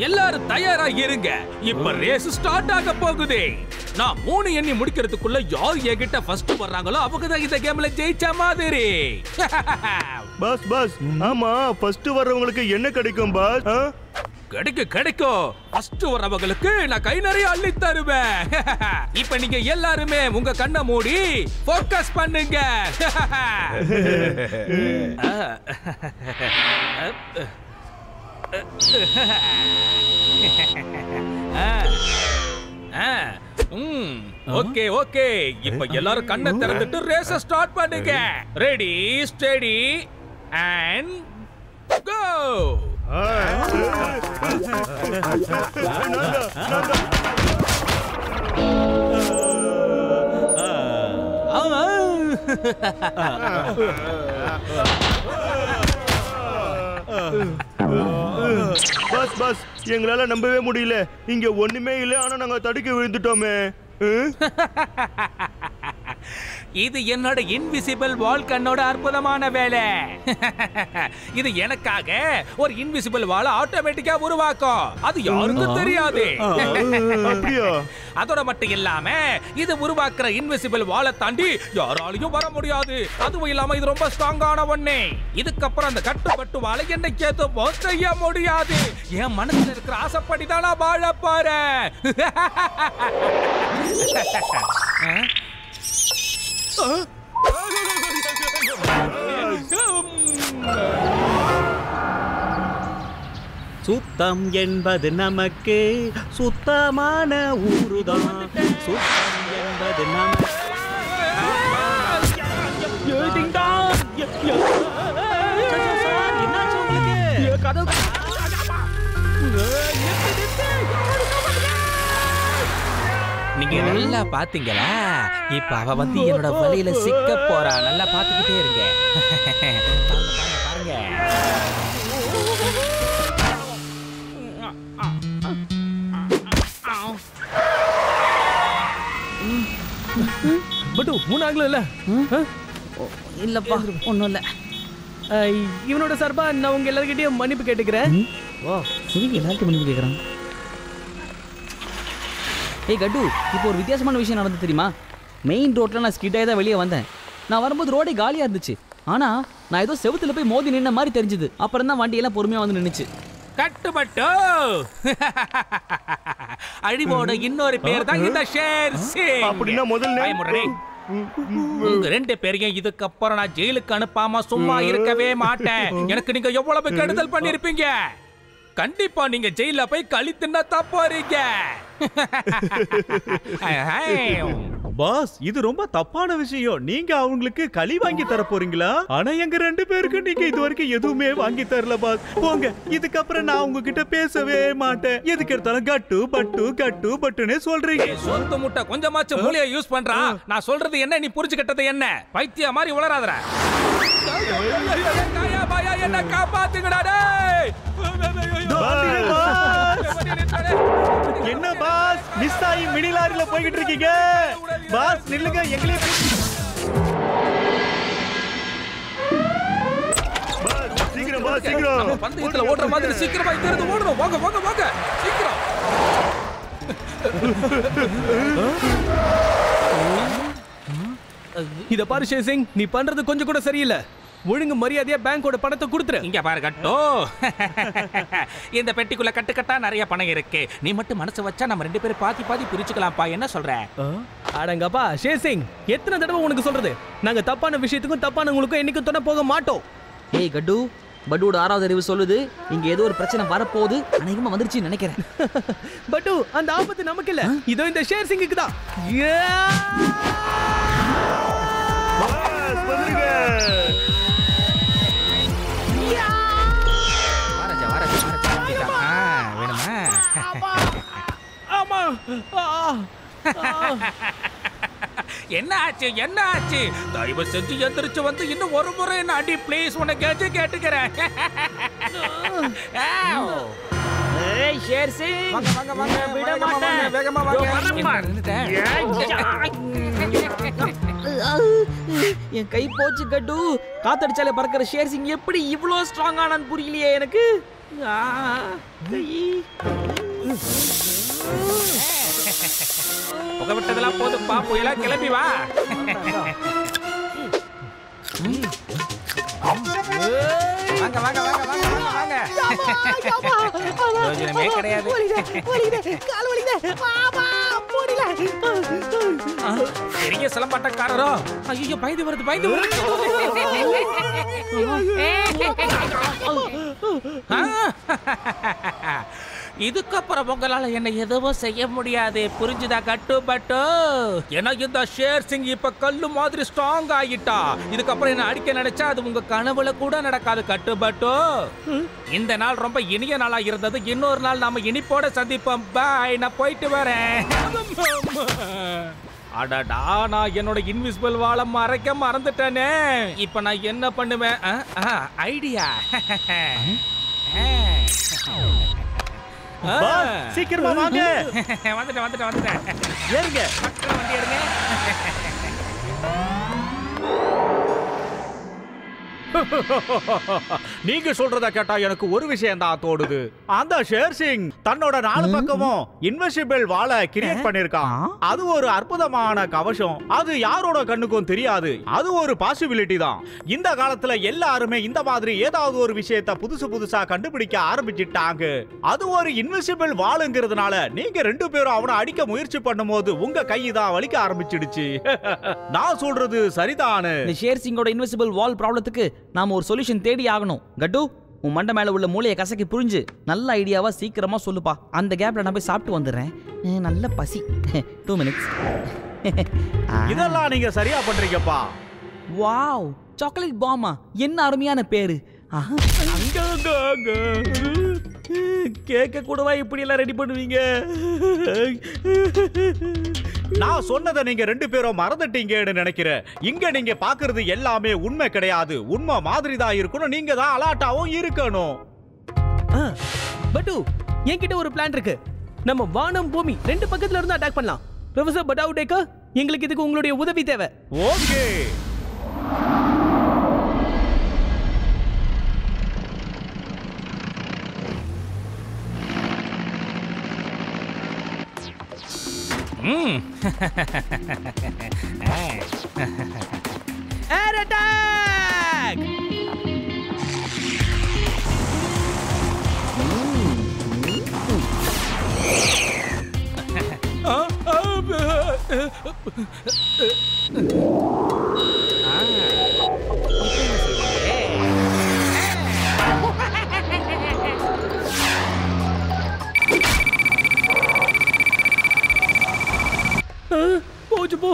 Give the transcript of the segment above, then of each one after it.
எல்லாரும் தயாரா இருங்க. இப்ப ரேஸ் ஸ்டார்ட் ஆக போகுது. நான் 3 எண்ணி முடிக்கிறதுக்குள்ள யார் என்கிட்ட ஃபர்ஸ்ட் வர்றாங்களோ அவங்க தான் இந்த கேம்ல ஜெயிச்ச மாதிரி. பாஸ் பாஸ், ஆமா ஃபர்ஸ்ட் வர்றவங்களுக்கு என்ன கிடைக்கும் பாஸ்? கிடைக்கும். ஃபர்ஸ்ட் வரவங்களுக்கு நான் கை நிறைய அள்ளி தருவேன். இப்ப நீங்க எல்லாருமே உங்க கண்ணை மூடி ஃபோக்கஸ் பண்ணுங்க. ஓகே ஓகே, இப்ப எல்லாரும் கண்ணை திறந்துட்டு ரேஸ் ஸ்டார்ட் பண்ணுங்க. Ready steady and go. Boss boss, எங்களால நம்பவே முடியல. இங்க ஒண்ணுமே இல்ல, ஆனா நாங்க தடுக்கி விழுந்துட்டோமே. இது என்னோட இன்விசிபிள் வால் கண்ணோட அற்புதமான வேலை. இது எனக்காக ஒரு இன்விசிபிள் வால் ஆட்டோமேட்டிக்கா உருவாக்கும். அது யாருக்கும் தெரியாது. அதோட மட்டும் இல்லாம இது உருவாக்குற இன்விசிபிள் வாலை தாண்டி யாராலையும் வர முடியாது. அதுவும் இல்லாம இது ரொம்ப ஸ்ட்ராங்கான ஒண்ணு. இதுக்கப்புறம் அந்த கட்டுப்பட்டு வாழை என்னைக்கு எதுவும் செய்ய முடியாது. என் மனசுல இருக்கிற ஆசைப்படிதான் நான் வாழ போறேன். சுத்தம் என்பது நமக்கு சுத்தமான ஊருதான். சுத்தம் என்பது நமக்கு நீங்க நல்லா பாத்தீங்களா? இப்ப அவ வந்து என்னோட வலையில சிக்க போறா. நல்லா பாத்துக்கிட்டே இருங்க. பாருங்க. பட்டு மூணாங்கல இல்ல? இல்லப்பா, ஒண்ணும் இல்ல. இவனோட சார்பா நான் உங்க எல்லார்கிட்டயும் மன்னிப்பு கேட்டுக்கிறேன். ஓ, இதுக்கு எல்லாருக்கும் மன்னிப்பு கேட்கறான். ஏய் கட்டு, இப்போ ஒரு வித்தியாசமான விஷயம் நடந்து தெரியுமா? மெயின் ரோட்ல நான் ஸ்கிட் ஆகி தான் வெளியே வந்தேன். நான் வரும்போது ரோடே காலியா இருந்துச்சு. ஆனா நான் ஏதோ செவுத்துல போய் மோதி நின்ன மாதிரி தெரிஞ்சது. அப்புறம் தான் வண்டியெல்லாம் பொறுமையா வந்து நின்னுச்சு. கட்டுப்பட்டு அழிவோட இன்னொரு பேர் தான் இந்த ஷேர் சிங். அப்படின்னா முதல்ல உங்க 2 பேரையும் இதுக்கப்புறம் நான் ஜெயிலுக்கு அனுப்பாம சும்மா இருக்கவே மாட்டேன். எனக்கு நீங்க எவ்வளவு கெடுதல் பண்ணிருப்பீங்க. கண்டிப்பா நீங்க ஜெயில போய் களி தின்ன தப்பறீங்க. பாஸ், இது ரொம்ப தப்பான விஷயம். நீங்க அவங்களுக்கு களி வாங்கி தர போறீங்களா? ஆனா எங்க 2 பேருக்கு நீங்க இதுவரைக்கும் எதுவுமே வாங்கி தரல பாஸ். போங்க, இதுக்கப்புறம் நான் உங்ககிட்ட பேசவே மாட்டேன். எதுக்கு எடுத்தாலும் கட்டு பட்டு கட்டு பட்டுன்னு சொல்றீங்க. சொந்த முட்டை கொஞ்சமாச்சும் மூளையை யூஸ் பண்றா. நான் சொல்றது என்ன, நீ புரிஞ்சுக்கிட்டது என்ன? பைத்திய மாதிரி உளறாதடா. என்ன காப்பாத்துங்கடா டேய். என்ன பாஸ், மிஸ் ஆகி மினி லாரில போயிட்டு இருக்கீங்க? பாஸ் நில்லுங்க, எங்களே சீக்கிரம் பாஸ், சீக்கிரம். பந்தயத்துல ஓடுற மாதிரி சீக்கிரமா இங்க இருந்து ஓடணும். வாங்க வாங்க வாங்க சீக்கிரம். இத பாரு ஷேசிங், நீ பண்றது கொஞ்சம் கூட சரியில்லை. ஒழுங்கு மரியாதையா பேங்கோட பணத்தை கொடுத்துரு. இங்க பாரு கட்டோ, இந்த பெட்டிக்குள்ள கட்டுக்கட்டா நிறைய பணம் இருக்கு. நீ மட்டும் மனசு வச்சா நம்ம 2 பேரும் பாதி பாதி பிரிச்சுக்கலாம்ப்பா. என்ன சொல்ற? அடங்கப்பா ஷேசிங், எத்தனை தடவை உனக்கு சொல்றது? நாங்க தப்பான விஷயத்துக்கும் தப்பானவங்களுக்கும் என்னைக்கும் துணை போக மாட்டோம். ஏய் கட்டு, பட்டுவோட 6வது அறிவு சொல்லுது இங்க ஏதோ ஒரு பிரச்சனை வரப்போகுது. அநேகமா வந்துருச்சு நினைக்கிறேன். பட்டு, அந்த ஆபத்து நமக்கு இல்ல, இதோ இந்த ஷேர் சிங்குக்கு தான். என்ன ஆச்சு என்ன ஆச்சு? தயவு செஞ்சு எந்திரிச்சு வந்து இன்னும் ஒரு முறை என்ன அடி ப்ளீஸ். உனக்கு கேட்டுக்கிறேன். ஏய் ஷேர் சிங், வாங்க வாங்க வாங்க, விட மாட்டேன். வேகமா வாங்க. என் கை போச்சு கட்டு. காத்தடிச்சாலே பறக்கிற ஷேர் சிங் எப்படி இவ்வளோ ஸ்ட்ராங் ஆனான்னு புரியலையே எனக்கு. புகை விட்டதெல்லாம் போதும், புயலா கிளம்பி வா. வாங்க வாங்க வாங்க வாங்க வாங்க. யோஜனமே கிடையாது. பெரிய சிலம்பாட்டக்காரரோ. ஐயோ, பயந்து வருது பயந்து வருது. இதுக்கப்புறம் உங்களால என்ன எதுவும் செய்ய முடியாது, புரிஞ்சுதா கட்டுப்பட்டு? ஏன்னா இந்த ஷேர் சிங் இப்ப கல்லு மாதிரி ஸ்ட்ராங் ஆகிட்டா. இதுக்கப்புறம் என்ன அடிக்க நினைச்சா அது உங்க கனவுல கூட நடக்காது கட்டுப்பட்டு. இந்த நாள் ரொம்ப இனிய நாளா இருந்தது. இன்னொரு நாள் நாம இனிப்போட சந்திப்போம். பாய், நான் போயிட்டு வரேன். அடடா, நான் என்னோட இன்விசிபிள் வாளை மறைக்க மறந்துட்டேனே. இப்ப நான் என்ன பண்ணுவேன்? ஐடியா. சீக்கிரமா வாங்க. வந்துட்டேன். ஏறுங்க. வண்டி எடுங்க. நீங்க சொல்றத கேட்டா எனக்கு ஒரு விஷயம் தான் தோடுது. அந்த ஷேர் சிங் தன்னோட 4 பக்கமும் இன்விசிபிள் வாளை கிரியேட் பண்ணிருக்கான். அது ஒரு அற்புதமான கவசம். அது யாரோட கண்ணுக்கும் தெரியாது. அது ஒரு பாசிபிலிட்டி தான். இந்த காலத்துல எல்லாருமே இந்த மாதிரி ஏதாவது ஒரு விஷயத்தை புதுசா கண்டுபிடிக்க ஆரம்பிச்சிட்டாங்க. அது ஒரு இன்விசிபிள் வாளுங்கிறதுனால நீங்க 2 பேரும் அவனை அடிக்க முயற்சி பண்ணும்போது உங்க கை தான் வலிக்க ஆரம்பிச்சிடுச்சு. நான் சொல்றது சரிதானு. இந்த ஷேர் சிங்கோட இன்விசிபிள் வால் ப்ராப்ளத்துக்கு நாம ஒரு சொல்யூஷன் தேடி ஆகணும். கட்டு, உன் மண்டை மேல உள்ள மூளையை கசக்கி புரிஞ்சு நல்ல ஐடியாவா சீக்கிரமா சொல்லுப்பா. அந்த கேப்ல நான் போய் சாப்பிட்டு வந்துடுறேன். நல்ல பசி. 2 minutes. இதெல்லாம் நீங்க சரியா பண்றீங்கப்பா. வாவ், சாக்லேட் பாமா, என்ன அருமையான பேரு. கேக்க கூடவா இப்படி எல்லாம் ரெடி பண்ணுவீங்க? நான் சொன்னதை நீங்க 2 பேரும் மறந்துட்டீங்கன்னு நினைக்கிறேன். இங்க நீங்க பாக்குறது எல்லாமே உண்மை கிடையாது. உண்மை மாதிரி தான் இருக்கணும். நீங்க தான் அலாட்டாவும் இருக்கணும். பட்டு, என்கிட்ட ஒரு பிளான் இருக்கு. நம்ம வானம் பூமி 2 பக்கத்துல இருந்து அட்டாக் பண்ணலாம். ப்ரொஃபசர் பட்டாவுடேக்கா, எங்களுக்கு இதுக்கு உங்களுடைய உதவி தேவை. ஓகே. Air attack! போச்சு போ.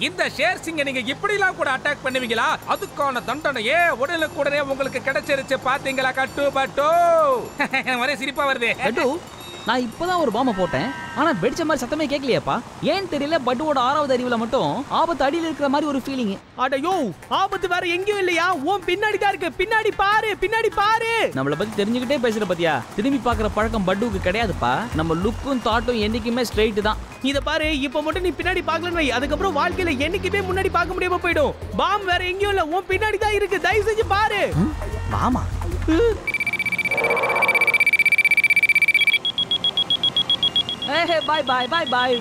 இந்த ஷேர் சிங்க நீங்க இப்படிலாம் கூட அட்டாக் பண்ணுவீங்களா? அதுக்கான தண்டனையே உடனுக்குடனே உங்களுக்கு கிடைச்சிருச்சு. பாத்தீங்களா கட்டுப்பட்டு? ஒரே சிரிப்பா வருது. கட்டு, நான் இப்பதான் ஒரு பாம்பை போட்டேன். ஆனா வெடிச்ச மாதிரி சத்தமே கேட்கலையாப்பா. ஏன் தெரியல, பட்டுவோட 6வது அறிவுல மட்டும் ஆபத்து அடியில் இருக்கிற மாதிரி ஒரு ஃபீலிங். அடையோ, ஆபத்து வேற எங்கேயும் இல்லையா? உன் பின்னாடி தான் இருக்கு. பின்னாடி பாரு, பின்னாடி பாரு. நம்மள பத்தி தெரிஞ்சுக்கிட்டே பேசுற பத்தியா? திரும்பி பாக்குற பழக்கம் பட்டுவுக்கு கிடையாதுப்பா. நம்ம லுக்கும் தாட்டும் என்னைக்குமே ஸ்ட்ரைட் தான். இத பாரு, இப்ப மட்டும் நீ பின்னாடி பார்க்கலன்னு வை, அதுக்கப்புறம் வாழ்க்கையில என்னைக்குமே முன்னாடி பார்க்க முடியாம போயிடும். பாம் வேற எங்கேயும் இல்ல, உன் பின்னாடி தான் இருக்கு. தயவு செஞ்சு பாரு. மாமா, பாய் பாய் பாய் பாய்.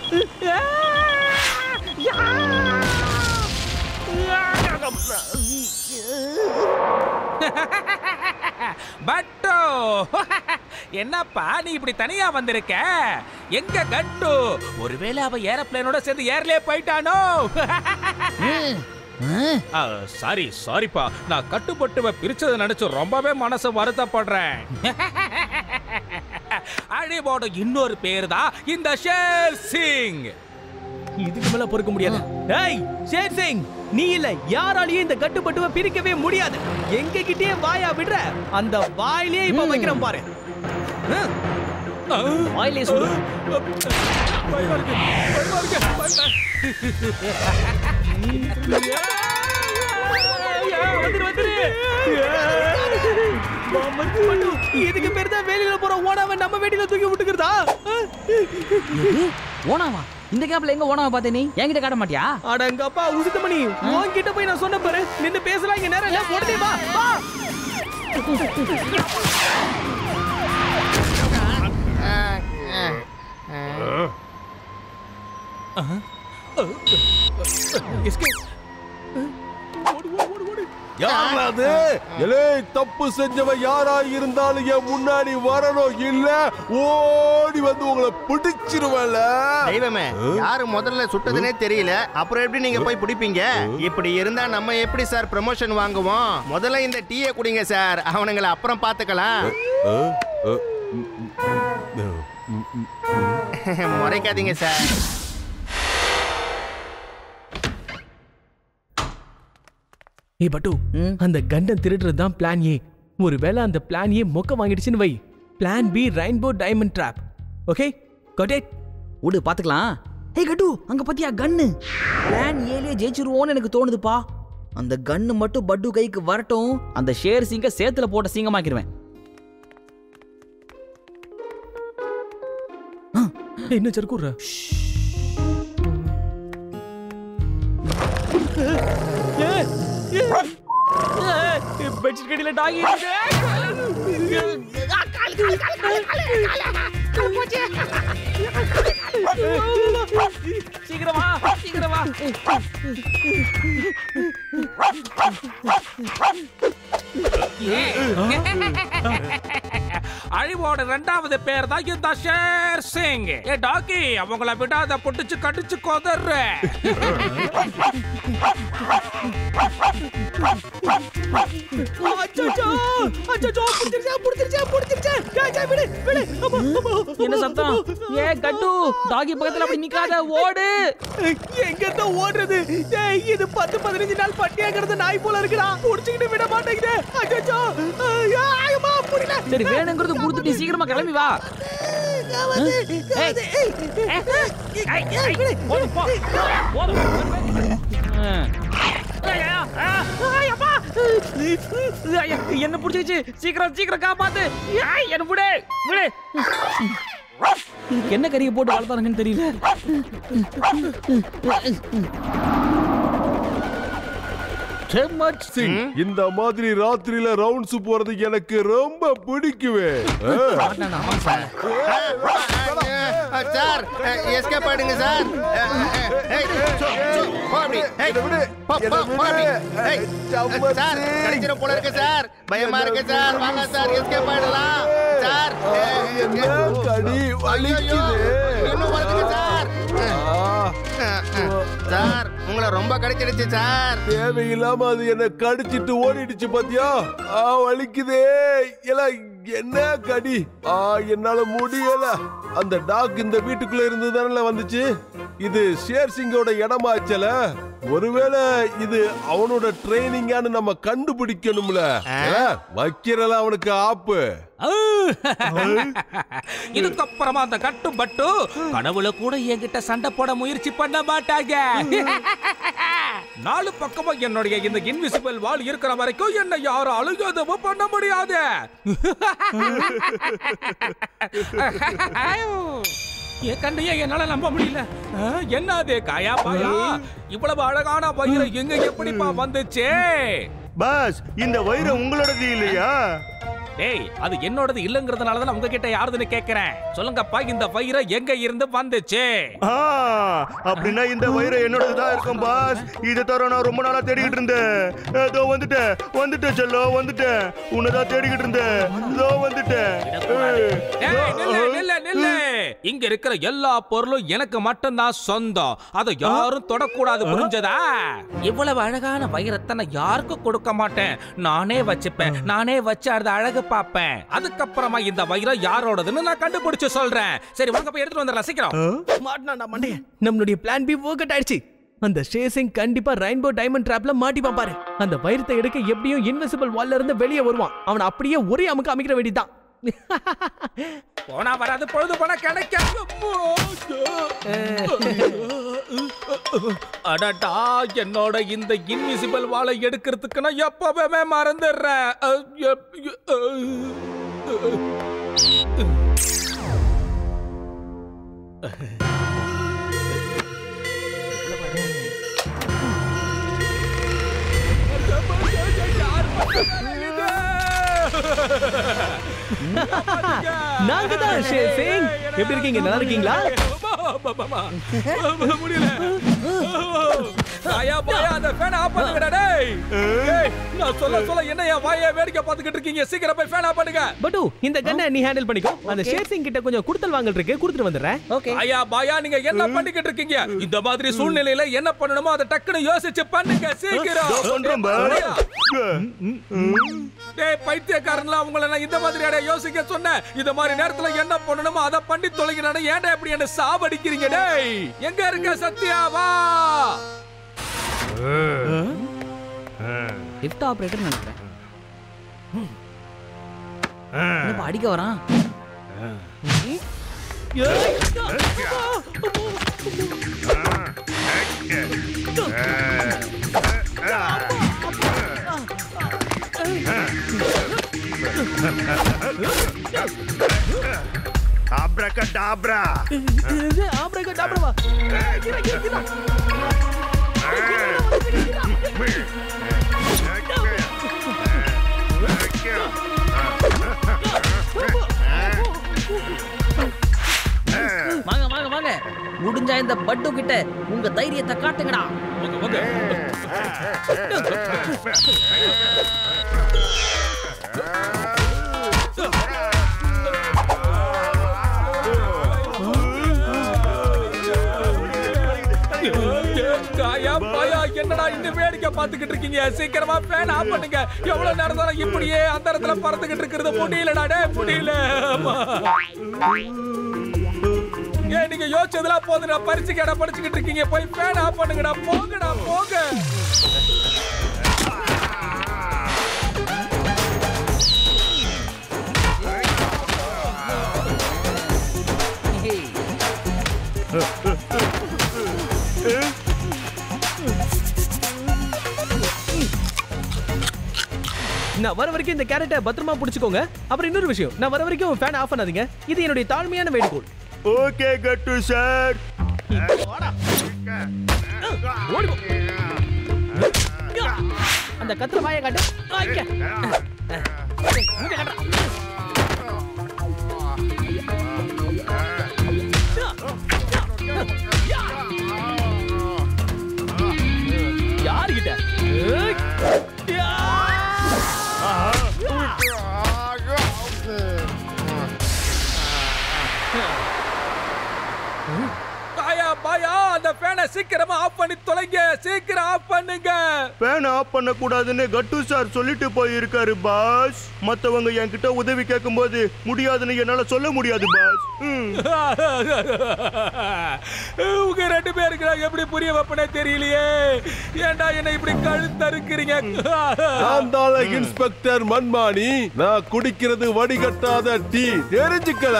பட்டு, என்னப்பா நீ இப்படி தனியா வந்திருக்க? எங்க கட்டு? ஒருவேளை அவ ஏரோப்ளேனோட சேர்ந்து ஏர்லயே போயிட்டானோ? சாரிப்பா, நான் கட்டுப்பட்டுவ பிரிச்சதை நினைச்சு ரொம்பவே மனசு வருத்தப்படுறேன். அடிபோட இன்னொரு பேரு தான் இந்த ஷேர் சிங். இதுக்கு மேல பொறுக்க முடியாது. டேய் ஷேர் சிங், நீ இல்ல யாராலையும் இந்த கட்டுப்பட்டுவ பிரிக்கவே முடியாது. எங்க கிட்டே வாயா விடுற? அந்த வாயிலே இப்ப வைக்கிறேன் பாரு. வாயிலே சுடு. இதுக்கு பேர் தான் வெளியில போற ஓனாவை நம்ம வெடியில தூக்கி விட்டுக்கிறதா? ஓனாவா? இந்த கேப்ல எங்க ஓனாம பார்த்தே நீ என்கிட்ட காட்ட மாட்டியா? அடங்கப்பா உசித்தமணி, உன்கிட்ட போய் நான் சொன்ன பாரு, நின்னு பேசலாம் இங்க நேரம் இல்ல, உடனே வா வா. யாராவது எலே தப்பு செஞ்சவன் யாரா இருந்தாலும் என் முன்னாடி வரணும், இல்ல ஓடி வந்து உங்களை பிடிச்சிருவல. தெய்வமே, யாரு முதல்ல சுட்டதுனே தெரியல, அப்புறம் எப்படி நீங்க போய் பிடிப்பீங்க? இப்படி இருந்தா நம்ம எப்படி சார் ப்ரமோஷன் வாங்குவோம்? முதல்ல இந்த டீயை குடிங்க சார், அவனுங்களை அப்புறம் பாத்துக்கலாம். முறைக்காதீங்க சார். ஏய் பட்டு, அந்த கண்டன் திருடுறது தான் பிளான் ஏ. ஒருவேளை அந்த பிளான் ஏ மொக்க வாங்கிடுச்சுன்னு வை, plan B rainbow diamond drop. Okay got it. விடு பாத்துக்கலாம். ஏய் கட்டு, அங்க பாத்தியா கன்னு? பிளான் ஏலே ஜெயிச்சிருவோன்னு எனக்கு தோணுதுப்பா. அந்த கன்னு மட்டும் பட்டு கைக்கு வரட்டும், அந்த ஷேர் சிங்க சேத்துல போட்ட சிங்கமாக்கிடுவேன். என்ன சர்க்குற? பெட்ஷீட் கடியில டாகி சீக்கிரமா சீக்கிரமா. அழிவோட இரண்டாவது பேர் தான் இந்த ஷேர் சிங். ஏ டாக்கி, அவங்கள விடாத புடிச்சு கடிச்சு கொதற. என்ன சத்தம்? ஏ கட்டு, டாகி பக்கத்துல அப்படி நிக்காத, ஓடு. எங்க தான் ஓடுறது? ஏய், இது 10-15 நாள் பட்டியாங்கிறது நாய் போல இருக்குடா, புடிச்சிட்டு விட மாட்டேங்குது. அச்சச்சோ, ஐயம்மா புரியல. சரி, வேணுங்கிறது கொடுத்துட்டு சீக்கிரமா கிளம்பி வா. என்ன புடிச்சிச்சு? சீக்கிரம் சீக்கிரம் காப்பாத்து. என்ன விடு விடு. என்ன கறியை போட்டு வளர்த்தானுங்கன்னு தெரியல. இந்த மாதிரி ராத்திரியில ரவுண்ட்ஸ் போறது எனக்கு ரொம்ப பிடிக்குவே. சார் எஸ்கேப் ஆயிடுங்க சார். சார் கிடைக்கிற போல இருக்கு சார், பயமா இருக்கு சார். வாங்க சார், எஸ்கேப் ஆயிடலாம் சார். இன்னும் வருதுங்க சார். சார் உங்களை ரொம்ப கடிச்சிடுச்சு சார். தேவையில்லாம அது என்ன கடிச்சிட்டு ஓடிடுச்சு பாத்தியா? வலிக்குதே. என்ன கடி? என்னால முடியல. அந்த டாக் இந்த வீட்டுக்குள்ள இருந்துதானே வந்துச்சு. இது ஷேர் சிங்கோட இடமாச்சல. ஒருவேளை இது அவனோட ட்ரைனிங்கான்னு நம்ம கண்டுபிடிக்கணும்ல. வைக்கிறல அவனுக்கு ஆப்பு. இதுக்கப்புறமா அந்த கட்டுப்பட்டு கனவுல கூட என்கிட்ட சண்டை போட முயற்சி பண்ண மாட்டாங்க. 4 பக்கமும் என்னுடைய இந்த இன்விசிபிள் வால் இருக்கிற வரைக்கும் என்ன யாராலும் எதுவும் பண்ண முடியாது. என் கண்ணையே என்னால நம்ப முடியல. என்னது காயா பாயா? இவ்வளவு அழகான வயிறு எங்க எப்படிப்பா வந்துச்சு? பாஸ், இந்த வயிறு உங்களோடது இல்லையா? டேய், அது என்னோடது இல்லங்கிறதுனால தான் உங்ககிட்ட யாருதுன்னு கேக்குறேன். சொல்லுங்கப்பா, இந்த வயிறு எங்க இருந்து வந்துச்சு? அப்படின்னா இந்த வயிறு என்னோடது தான் இருக்கும் பாஸ். இதை தவிர நான் ரொம்ப நாளா தேடிக்கிட்டு இருந்தேன். இதோ வந்துட்டேன் செல்லோ, வந்துட்டேன். உன்னதான் தேடிக்கிட்டு இருந்தேன். இதோ வந்துட்டேன். நில்லு. இங்க இருக்கிற எல்லா பொருளும் எனக்கு மட்டும்தான் சொந்தம். அதை யாரும் தொடக்கூடாது, புரிஞ்சதா? இவ்வளவு அழகான வைரத்தை நான் யாருக்கும் கொடுக்க மாட்டேன். நானே வச்சுப்பேன். நானே வச்சு அதை அழகு பாப்பேன். அதுக்கப்புறமா இந்த வைரம் யாரோடதுன்னு நான் கண்டுபிடிச்சு சொல்றேன். சரி, உங்க போய் எடுத்துட்டு வந்து ரசிக்கிறோம். மாட்டனா மண்டைய. நம்மளுடைய பிளான் பி வொர்க் அவுட் ஆயிடுச்சு. அந்த ஷேசிங் கண்டிப்பா ரெயின்போ டைமண்ட் ட்ராப்ல மாட்டிப்பான் பாரு. அந்த வைரத்தை எடுக்க எப்படியும் இன்விசிபிள் வால்ல இருந்து வெளியே வருவான். அவன் அப்படியே ஒரே அமுக்கு அமைக்கிற வேண்டியதான். போனா வராது, பொழுது போனா கிடைக்காது. அடடா, என்னோட இந்த இன்விசிபிள் வாளை எடுக்கிறதுக்கு நான் எப்பவே மறந்துடுறேன். நாங்க தான் ஷேர் சிங். எப்படி இருக்கீங்க? நல்லா இருக்கீங்களா? முடியல. பாயா பாயா அந்த ஃபேன் ஆஃப் பண்ணுங்கடா டேய். ஏய் நான் சொல்ல என்ன என் வாயை வேடிக்கை பார்த்துக்கிட்டு இருக்கீங்க? சீக்கிரம் போய் ஃபேன் ஆஃப் பண்ணுங்க. பட்டு இந்த கன்னை நீ ஹேண்டில் பண்ணிக்கோ. அந்த ஷேர் சிங் கிட்ட கொஞ்சம் குடுத்தல் வாங்கல் இருக்கு, கொடுத்துட்டு வந்துறேன். ஓகே. ஐயா பாயா நீங்க என்ன பண்ணிக்கிட்டு இருக்கீங்க? இந்த மாதிரி சூழ்நிலையில என்ன பண்ணணுமோ அதை டக்குனு யோசிச்சு பண்ணுங்க சீக்கிரம். பண்றோம் பாஸ். டேய் பைத்தியக்காரன்லாம் உங்களை நான் இந்த மாதிரி யோசிக்க சொன்னேன். இந்த மாதிரி நேரத்துல என்ன பண்ணணுமோ அதை பண்ணி தொலைங்கடா. ஏன்டா இப்படி என்ன சாவடிக்கிறீங்க டேய்? எங்க இருக்க சத்யா வா. லிஃப்ட் ஆபரேட்டர் நினைக்கிறேன். என்னப்பா அடிக்க வரான்? ஆப்ரகடாப்ரா. ஆப்ரகடாப்ரா. வாங்க வாங்க வாங்க. முடிஞ்சா இந்த பட்டு கிட்ட உங்க தைரியத்தை காட்டுங்கடா. காயா பாயா என்னடா இந்த வேடிக்கை பார்த்துக்கிட்டு இருக்கீங்க? சீக்கிரமா ஃபேன் ஆஃப் பண்ணுங்க. எவ்வளவு நேரம் தான் இப்படியே அந்த இடத்துல பறந்துகிட்டு இருக்கிறது? முடியலடா டே முடியல. ஏன் நீங்க யோசிச்சதெல்லாம் போதுடா. பரிசுக்கேடா படிச்சுக்கிட்டு இருக்கீங்க. போய் ஃபேன் ஆஃப் பண்ணுங்கடா. போங்கடா போங்க. நான் வர வரைக்கும் இந்த கேரட்டை பத்திரமா புடிச்சுக்கோங்க. அப்புறம் இன்னொரு விஷயம், நான் வர வரைக்கும் ஃபேன் ஆஃப் பண்ணாதீங்க. இது என்னுடைய தாழ்மையான வேண்டுகோள். ஓகே கட்டு சார். அந்த கத்திர வாயை காட்டு. யாருகிட்ட? காயா பாயா அந்த ஃபேனை சீக்கிரமா ஆஃப் பண்ணி தொலைங்க. சீக்கிரம் ஆஃப் பண்ணுங்க. ஃபேன் ஆஃப் பண்ண கூடாதுன்னு கட்டு சார் சொல்லிட்டு போயிருக்காரு பாஸ். மத்தவங்க என்கிட்ட உதவி கேட்கும்போது முடியாதுன்னு என்னால சொல்ல முடியாது பாஸ். உங்க ரெண்டு பேருக்கு நான் எப்படி புரிய வைப்பனே தெரியலையே. ஏன்டா என்ன இப்படி கழுத்தறுக்கிறீங்க? இன்ஸ்பெக்டர் மன்மானி, நான் குடிக்கிறது வடிகட்டாத டீ. தெரிஞ்சுக்கல.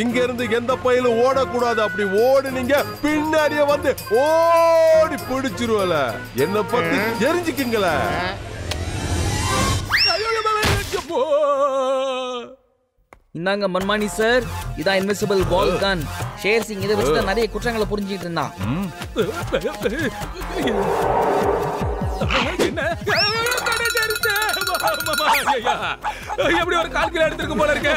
இங்க இருந்து எந்த பயிலும் ஓடக்கூடாது. அப்படி ஓடுனீங்க பின்னாடியே வந்து ஓடி பிடிச்சிருவல. என்ன பத்தி தெரிஞ்சுக்கீங்கள. இந்தாங்க மன்மானி சார், இதான் இன்விசிபிள் வால் கன். ஷேர் சிங் இதை வச்சு தான் நிறைய குற்றங்களை புரிஞ்சிட்டு இருந்தான். எப்படி ஒரு கால்குலேட்டர் எடுத்துருக்கும் போல இருக்க.